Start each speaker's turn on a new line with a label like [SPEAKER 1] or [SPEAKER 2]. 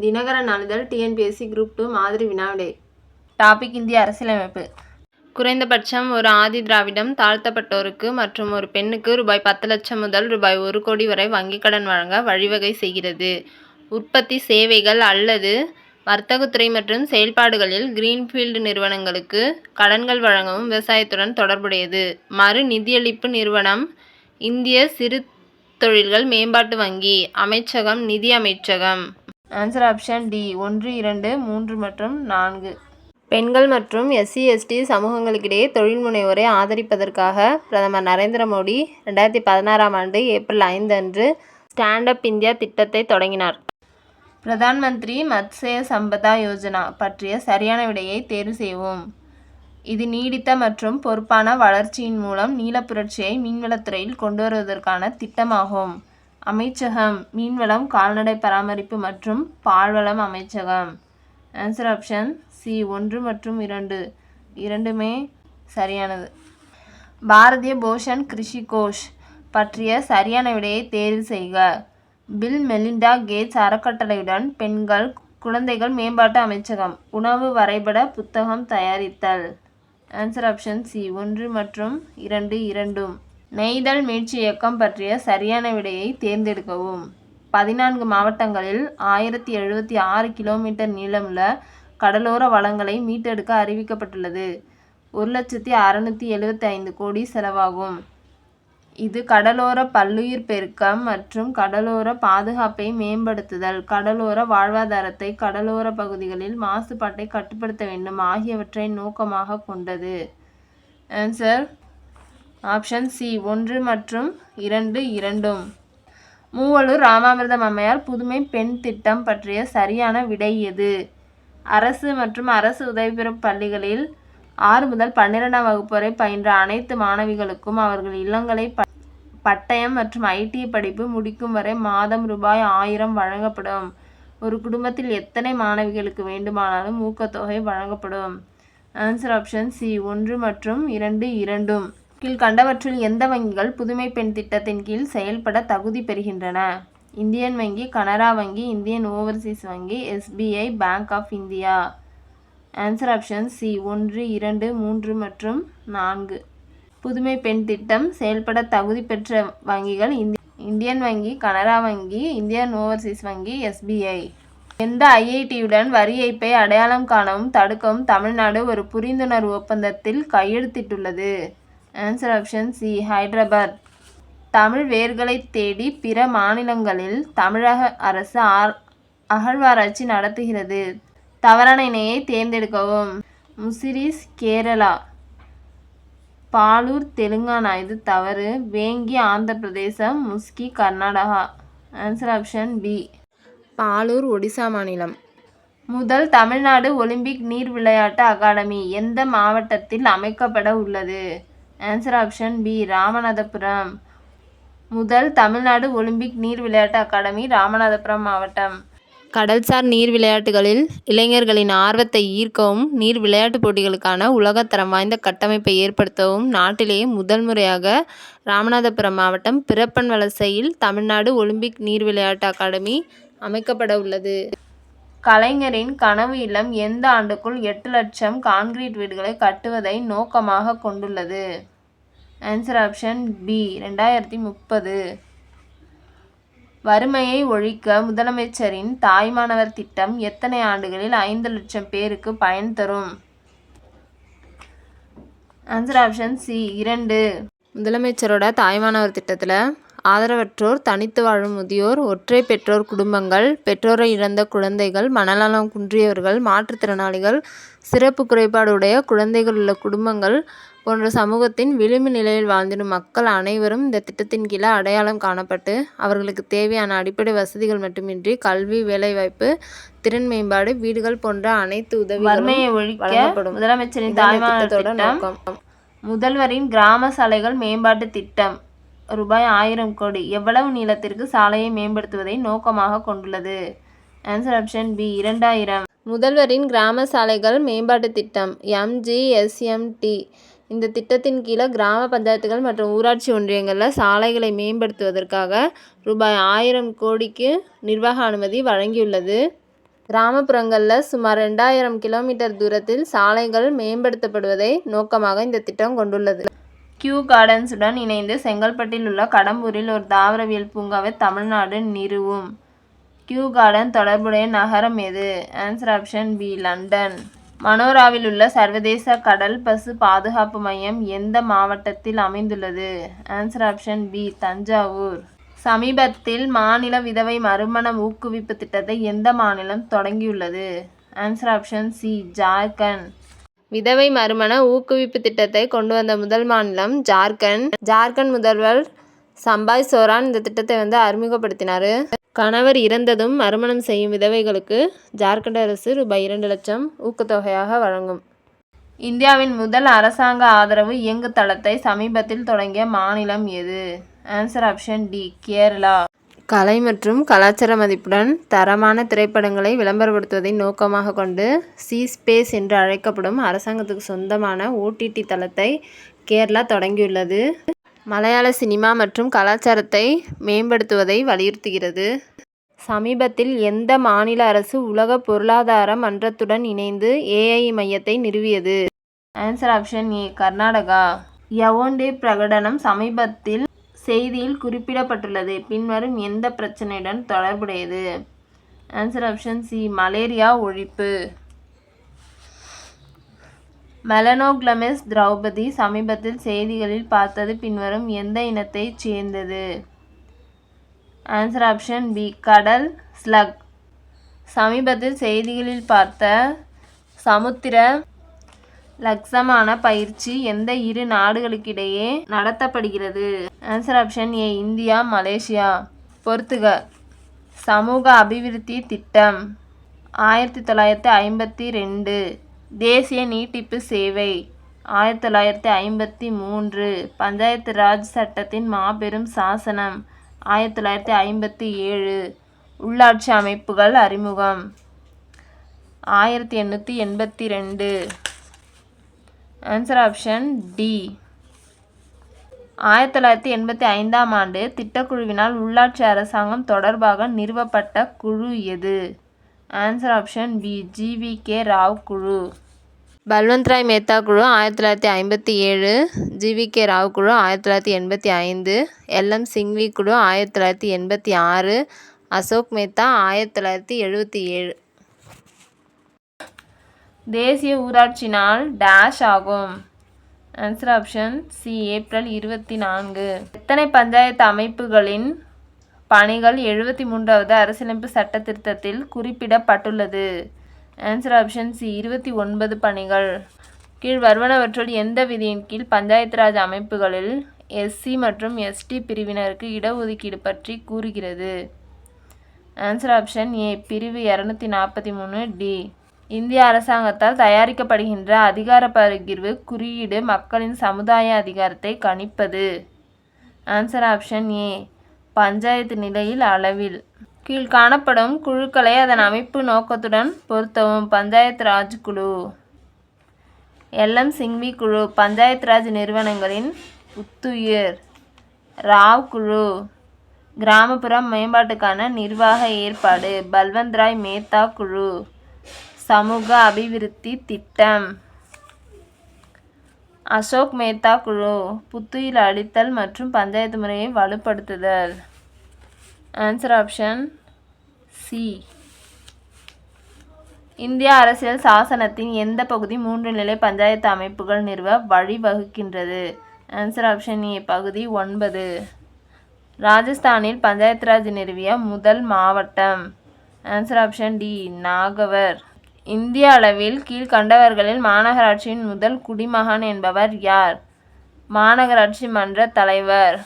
[SPEAKER 1] தினகர நாளிதழ் TNPSC group 2 மாதிரி வினாவிடை. Topic இந்திய அரசியலமைப்பு. குறைந்தபட்சம் ஒரு ஆதி திராவிடம் தாழ்த்தப்பட்டோருக்கு மற்றும் ஒரு பெண்ணுக்கு ரூபாய் 10 லட்சம் முதல் ரூபாய் 1 கோடி வரை வங்கிக் கடன் வழங்க வழிவகை செய்கிறது. உற்பத்தி சேவைகள் அல்லது வர்த்தகத்துறை மற்றும் செயல்பாடுகளில் கிரீன்ஃபீல்டு நிறுவனங்களுக்கு கடன்கள் வழங்கவும் விவசாயத்துடன் தொடர்புடையது. மறு நிதியளிப்பு நிறுவனம் இந்திய சிறு தொழில்கள் மேம்பாட்டு வங்கி. அமைச்சகம் நிதி அமைச்சகம். ஆன்சர் ஆப்ஷன் டி 1, 2, 3 மற்றும் 4. பெண்கள் மற்றும் SC/ST சமூகங்களுக்கிடையே தொழில் முனைவோரை ஆதரிப்பதற்காக பிரதமர் நரேந்திர மோடி 2016ஆம் ஆண்டு ஏப்ரல் 5 அன்று ஸ்டாண்ட் அப் இந்தியா திட்டத்தை தொடங்கினார். பிரதான் மந்திரி மத்ஸ்ய சம்பதா யோஜனா பற்றிய சரியான விடையை தேர்வு செய்யவும். இது நீடித்த மற்றும் பொறுப்பான வளர்ச்சியின் மூலம் நீலப்புரட்சியை மீன்வளத்துறையில் கொண்டு வருவதற்கான திட்டமாகும். அமைச்சகம் மீன்வளம், கால்நடை பராமரிப்பு மற்றும் பால்வளம் அமைச்சகம். ஆன்சர் ஆப்ஷன் சி 1 மற்றும் 2 இரண்டுமே சரியானது. பாரதிய போஷன் கிருஷி கோஷ் பற்றிய சரியான விடையை தேர்வு செய்க. பில் மெலிண்டா கேட்ஸ் அறக்கட்டளையுடன் பெண்கள் குழந்தைகள் மேம்பாட்டு அமைச்சகம். உணவு வரைபட புத்தகம் தயாரித்தல். ஆன்சர் ஆப்ஷன் சி 1 மற்றும் 2 இரண்டும். நெய்தல் மீட்சி இயக்கம் பற்றிய சரியான விடையை தேர்ந்தெடுக்கவும். 14 மாவட்டங்களில் 1076 கிலோமீட்டர் நீளமுள்ள கடலோர வளங்களை மீட்டெடுக்க அறிவிக்கப்பட்டுள்ளது. 1,675 கோடி செலவாகும். இது கடலோர பல்லுயிர் பெருக்கம் மற்றும் கடலோர பாதுகாப்பை மேம்படுத்துதல், கடலோர வாழ்வாதாரத்தை, கடலோர பகுதிகளில் மாசுபாட்டை கட்டுப்படுத்த வேண்டும் ஆகியவற்றை நோக்கமாக கொண்டது. ஆன்சர் ஆப்ஷன் சி 1 மற்றும் 2 இரண்டும். மூவலூர் ராமாமிர்தம் அம்மையார் புதுமை பெண் திட்டம் பற்றிய சரியான விடை எது? அரசு மற்றும் அரசு உதவிபெறும் பள்ளிகளில் 6 முதல் 12ஆம் வகுப்பு வரை பயின்ற அனைத்து மாணவிகளுக்கும் அவர்கள் இல்லங்களை பட்டயம் மற்றும் ITI படிப்பு முடிக்கும் வரை மாதம் ரூபாய் 1000 வழங்கப்படும். ஒரு குடும்பத்தில் எத்தனை மாணவிகளுக்கு வேண்டுமானாலும் ஊக்கத்தொகை வழங்கப்படும். ஆன்சர் ஆப்ஷன் சி 1 மற்றும் 2 இரண்டும். கீழ்கண்டவற்றில் எந்த வங்கிகள் புதுமை பெண் திட்டத்தின் கீழ் செயல்பட தகுதி பெறுகின்றன? இந்தியன் வங்கி, கனரா வங்கி, இந்தியன் ஓவர்சீஸ் வங்கி, SBI, Bank of India. Answer option C 1, 2, 3 மற்றும் 4. புதுமை பெண் திட்டம் செயல்பட தகுதி பெற்ற வங்கிகள் இந்தியன் வங்கி, கனரா வங்கி, இந்தியன் ஓவர்சீஸ் வங்கி, SBI. எந்த IITயுடன் வரி ஏய்ப்பை அடையாளம் காணவும் தடுக்கவும் தமிழ்நாடு ஒரு புரிந்துணர்வு ஒப்பந்தத்தில் கையெழுத்திட்டுள்ளது? Answer option C Hyderabad. Tamil வேர்களை தேடி பிற மாநிலங்களில் தமிழக அரசு அகழ்வாராய்ச்சி நடத்துகிறது. தவறான இணையை தேர்ந்தெடுக்கவும். முசிறிஸ் கேரளா, பாலூர் தெலுங்கானா இது தவறு. Vengi Andhra Pradesh, Maski Karnataka. Answer option B Palur Odisha மாநிலம். முதல் தமிழ்நாடு ஒலிம்பிக் நீர் விளையாட்டு அகாடமி எந்த மாவட்டத்தில் அமைக்கப்பட உள்ளது? Answer option B Ramanathapuram. முதல் தமிழ்நாடு ஒலிம்பிக் நீர் விளையாட்டு அகாடமி ராமநாதபுரம் மாவட்டம். கடல்சார் நீர் விளையாட்டுகளில் இளைஞர்களின் ஆர்வத்தை ஈர்க்கவும் நீர் விளையாட்டுப் போட்டிகளுக்கான உலகத்தரம் வாய்ந்த கட்டமைப்பை ஏற்படுத்தவும் நாட்டிலேயே முதல் முறையாக ராமநாதபுரம் மாவட்டம் பிறப்பன் வலசையில் தமிழ்நாடு ஒலிம்பிக் நீர் விளையாட்டு அகாடமி அமைக்கப்பட உள்ளது. கலைஞரின் கனவு இல்லம் எந்த ஆண்டுக்குள் 8 லட்சம் கான்கிரீட் வீடுகளை கட்டுவதை நோக்கமாக கொண்டுள்ளது? Answer option B 2030. வறுமையை ஒழிக்க முதலமைச்சரின் தாய்மானவர் திட்டம் எத்தனை ஆண்டுகளில் 5 லட்சம் பேருக்கு பயன் தரும்? Answer option C 2. முதலமைச்சரோட தாய்மானவர் திட்டத்தில் ஆதரவற்றோர், தனித்து வாழும் முதியோர், ஒற்றை பெற்றோர் குடும்பங்கள், பெற்றோரை இழந்த குழந்தைகள், மனநலம் குன்றியவர்கள், மாற்றுத்திறனாளிகள், சிறப்பு குறைபாடு உடைய குழந்தைகள் உள்ள குடும்பங்கள் போன்ற சமூகத்தின் விளிம்பு நிலையில் வாழ்ந்திடும் மக்கள் அனைவரும் இந்த திட்டத்தின் கீழே அடையாளம் காணப்பட்டு அவர்களுக்கு தேவையான அடிப்படை வசதிகள் மட்டுமின்றி கல்வி, வேலைவாய்ப்பு, திறன் மேம்பாடு, வீடுகள் போன்ற அனைத்து உதவிகளும் வழங்கப்படும். முதலமைச்சரின் தாய்மானவர் நோக்கம். முதல்வரின் கிராம சாலைகள் மேம்பாட்டு திட்டம் ரூபாய் 1000 கோடி எவ்வளவு நீளத்திற்கு சாலையை மேம்படுத்துவதை நோக்கமாக கொண்டுள்ளது? Answer option B 2000. முதல்வரின் கிராம சாலைகள் மேம்பாட்டு திட்டம் MGSMT இந்த திட்டத்தின் கீழே கிராம பஞ்சாயத்துகள் மற்றும் ஊராட்சி ஒன்றியங்களில் சாலைகளை மேம்படுத்துவதற்காக ரூபாய் 1000 கோடிக்கு நிர்வாக அனுமதி வழங்கியுள்ளது. கிராமப்புறங்களில் சுமார் 2000 கிலோமீட்டர் தூரத்தில் சாலைகள் மேம்படுத்தப்படுவதை நோக்கமாக இந்த திட்டம் கொண்டுள்ளது. கியூ கார்டன்ஸுடன் இணைந்து செங்கல்பட்டில் உள்ள கடம்பூரில் ஒரு தாவரவியல் பூங்காவை தமிழ்நாடு நிறுவும். கியூ கார்டன் தொடர்புடைய நகரம் எது? Answer option B, London. மனோராவில் உள்ள சர்வதேச கடல் பசு பாதுகாப்பு மையம் எந்த மாவட்டத்தில் அமைந்துள்ளது? Answer option B, Thanjavur. சமீபத்தில் மாநில விதவை மறுமண ஊக்குவிப்பு திட்டத்தை எந்த மாநிலம் தொடங்கியுள்ளது? Answer option C, Jharkhand. விதவை மறுமண ஊக்குவிப்பு திட்டத்தை கொண்டு வந்த முதல் மாநிலம் ஜார்க்கண்ட். ஜார்க்கண்ட் முதல்வர் சம்பாய் சோரான் இந்த திட்டத்தை அறிமுகப்படுத்தினார். கணவர் இறந்ததும் மறுமணம் செய்யும் விதவைகளுக்கு ஜார்க்கண்ட் அரசு ரூபாய் 2 லட்சம் ஊக்கத்தொகையாக வழங்கும். இந்தியாவின் முதல் அரசாங்க ஆதரவு இயங்கு தளத்தை சமீபத்தில் தொடங்கிய மாநிலம் எது? Answer option D, Kerala. கலை மற்றும் கலாச்சார மதிப்புடன் தரமான திரைப்படங்களை விளம்பரப்படுத்துவதை நோக்கமாக கொண்டு சி-ஸ்பேஸ் என்று அழைக்கப்படும் அரசாங்கத்துக்கு சொந்தமான OTT தளத்தை கேரளா தொடங்கியுள்ளது. மலையாள சினிமா மற்றும் கலாச்சாரத்தை மேம்படுத்துவதை வலியுறுத்துகிறது. சமீபத்தில் எந்த மாநில அரசு உலக பொருளாதார மன்றத்துடன் இணைந்து AI மையத்தை நிறுவியது? Answer option A, Karnataka. Yaounde பிரகடனம் சமீபத்தில் செய்தியில் குறிப்பிடப்பட்டுள்ளது பின்வரும் எந்த பிரச்சனையுடன் தொடர்புடையது? ஆன்சர் ஆப்ஷன் சி, மலேரியா ஒழிப்பு. மெலனோக்ளமிஸ் திரௌபதி சமீபத்தில் செய்திகளில் பார்த்தது பின்வரும் எந்த இனத்தைச் சேர்ந்தது? ஆன்சர் ஆப்ஷன் பி, கடல் ஸ்லக். சமீபத்தில் செய்திகளில் பார்த்த சமுத்திர லக்ஸமான பயிற்சி எந்த இரு நாடுகளுக்கிடையே நடத்தப்படுகிறது? ஆன்சர் ஆப்ஷன் ஏ, இந்தியா மலேசியா. பொறுத்துக. சமூக அபிவிருத்தி திட்டம் 1952. தேசிய நீட்டிப்பு சேவை 1953. பஞ்சாயத்து ராஜ் சட்டத்தின் மாபெரும் சாசனம் 1957. உள்ளாட்சி அமைப்புகள் அறிமுகம் 1882. Answer option D. 1985ஆம் ஆண்டு திட்டக்குழுவினால் உள்ளாட்சி அரசாங்கம் தொடர்பாக நிறுவப்பட்ட குழு எது? Answer option B, GVK Rao குழு. பல்வந்த்ராய் மேத்தா குழு 1957, GVK ராவ் குழு 1985, LM சிங்வி குழு 1986, அசோக் மேத்தா 1977. தேசிய ஊராட்சி நாள் டேஷ் ஆகும். Answer option C, April 24. எத்தனை பஞ்சாயத்து அமைப்புகளின் பணிகள் 73வது அரசியலமைப்பு சட்ட திருத்தத்தில் குறிப்பிடப்பட்டுள்ளது? ஆன்சர் ஆப்ஷன் சி, 29 பணிகள். கீழ் வருவனவற்றுள் எந்த விதியின் கீழ் பஞ்சாயத்து ராஜ் அமைப்புகளில் SC மற்றும் ST பிரிவினருக்கு இடஒதுக்கீடு பற்றி கூறுகிறது? ஆன்சர் ஆப்ஷன் ஏ, பிரிவு 243D. இந்திய அரசாங்கத்தால் தயாரிக்கப்படுகின்ற அதிகார பகிர்வு குறியீடு மக்களின் சமுதாய அதிகாரத்தை கணிப்பது? ஆன்சர் ஆப்ஷன் ஏ, பஞ்சாயத்து நிலையில் அளவில். கீழ் காணப்படும் குழுக்களை அதன் அமைப்பு நோக்கத்துடன் பொருத்தவும். பஞ்சாயத்து ராஜ் குழு. LM சிங்வி குழு பஞ்சாயத்து ராஜ் நிறுவனங்களின் புத்துயிர். ராவ் குழு கிராமப்புற மேம்பாட்டுக்கான நிர்வாக ஏற்பாடு. பல்வந்த்ராய் மேத்தா குழு சமூக அபிவிருத்தி திட்டம். அசோக் மேத்தா குழு புத்துயிர் அளித்தல் மற்றும் பஞ்சாயத்து முறையை வலுப்படுத்துதல். Answer option C. இந்திய அரசியல் சாசனத்தின் எந்த பகுதி 3 நிலை பஞ்சாயத்து அமைப்புகள் நிறுவ வழிவகுக்கின்றது? ஆன்சர் ஆப்ஷன் ஏ, பகுதி 9. ராஜஸ்தானில் பஞ்சாயத்து ராஜ் நிறுவிய முதல் மாவட்டம்? Answer option D, Nagaur. இந்திய அளவில் கீழ்கண்டவர்களில் மாநகராட்சியின் முதல் குடிமகன் என்பவர் யார்? மாநகராட்சி மன்ற தலைவர்.